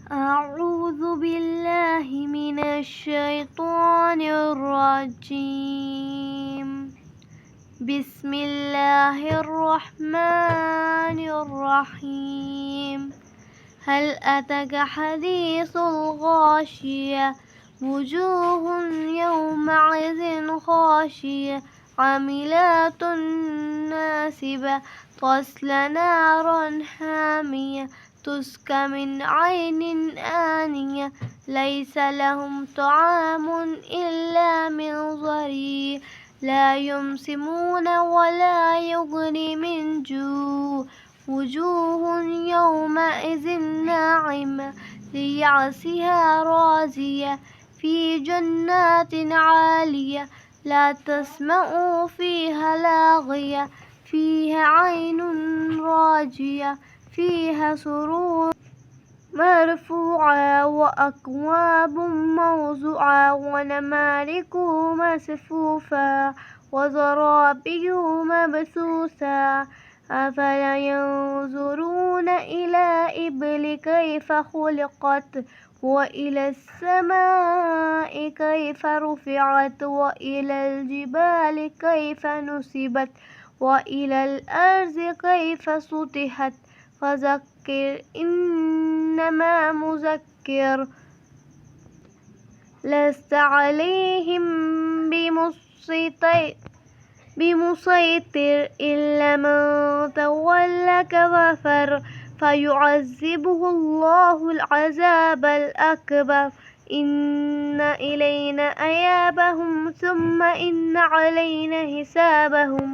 أعوذ بالله من الشيطان الرجيم. بسم الله الرحمن الرحيم. هل أتاك حديث الغاشية وجوه يومئذ خاشية عاملة ناصبة تصلى نارا حامية تسقى من عين آنية ليس لهم طعام إلا من ضريع لا يمسمون ولا يغني من جوع وجوه يومئذ ناعمة ليعصها راضية في جنات عالية لا تسمع فيها لاغية فيها عين راجية فيها سرور مرفوعة وأكواب موضوعة ونمارق مصفوفة وزرابي مبثوثة أفلا ينظرون إلى الإبل كيف خلقت وإلى السماء كيف رفعت وإلى الجبال كيف نصبت وإلى الأرض كيف سطحت فذكر إنما مذكر لست عليهم بمسيطر إلا من تولى كفر فيعذبه الله العذاب الأكبر إن إلينا إيابهم ثم إن علينا حسابهم۔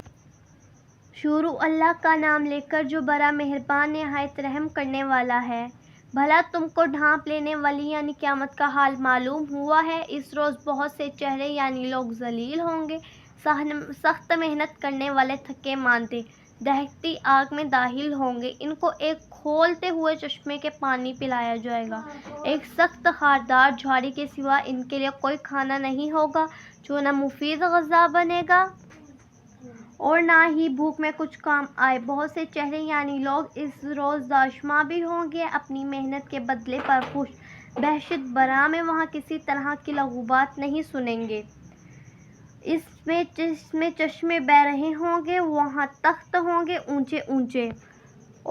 شروع اللہ کا نام لے کر جو بڑا مہربان نہایت رحم کرنے والا ہے۔ بھلا تم کو ڈھانپ لینے والی یعنی قیامت کا حال معلوم ہوا ہے؟ اس روز بہت سے چہرے یعنی لوگ ذلیل ہوں گے، سخت محنت کرنے والے تھکے ماندے دہکتی آگ میں داخل ہوں گے۔ ان کو ایک کھولتے ہوئے چشمے کے پانی پلایا جائے گا، ایک سخت خاردار جھاڑی کے سوا ان کے لیے کوئی کھانا نہیں ہوگا جو نہ مفید غذا بنے گا اور نہ ہی بھوک میں کچھ کام آئے۔ بہت سے چہرے یعنی لوگ اس روز داشماں بھی ہوں گے، اپنی محنت کے بدلے پر خوش، بہشت برا میں وہاں کسی طرح کی لغوبات نہیں سنیں گے۔ اس میں چشمے بہہ رہے ہوں گے، وہاں تخت ہوں گے اونچے اونچے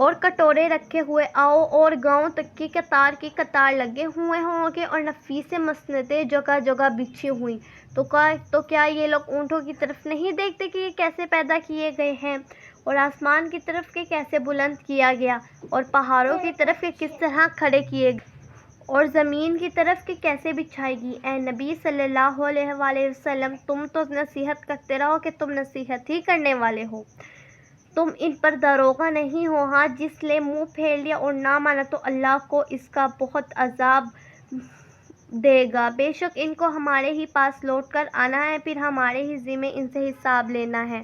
اور کٹورے رکھے ہوئے، آؤ اور گاؤں تک کی قطار لگے ہوئے ہوں گے اور نفیس مسندیں جگہ جگہ بچھی ہوئی۔ تو کیا یہ لوگ اونٹوں کی طرف نہیں دیکھتے کہ یہ کیسے پیدا کیے گئے ہیں اور آسمان کی طرف کہ کیسے بلند کیا گیا اور پہاڑوں کی طرف کہ کس طرح کھڑے کیے گئے اور زمین کی طرف کہ کیسے بچھائی گئی؟ اے نبی صلی اللہ علیہ وآلہ وسلم، تم تو نصیحت کرتے رہو کہ تم نصیحت ہی کرنے والے ہو، تم ان پر داروغہ نہیں ہو۔ ہاں جس نے منہ پھیر لیا اور نہ مانا تو اللہ کو اس کا بہت عذاب دے گا۔ بے شک ان کو ہمارے ہی پاس لوٹ کر آنا ہے، پھر ہمارے ہی ذمے ان سے حساب لینا ہے۔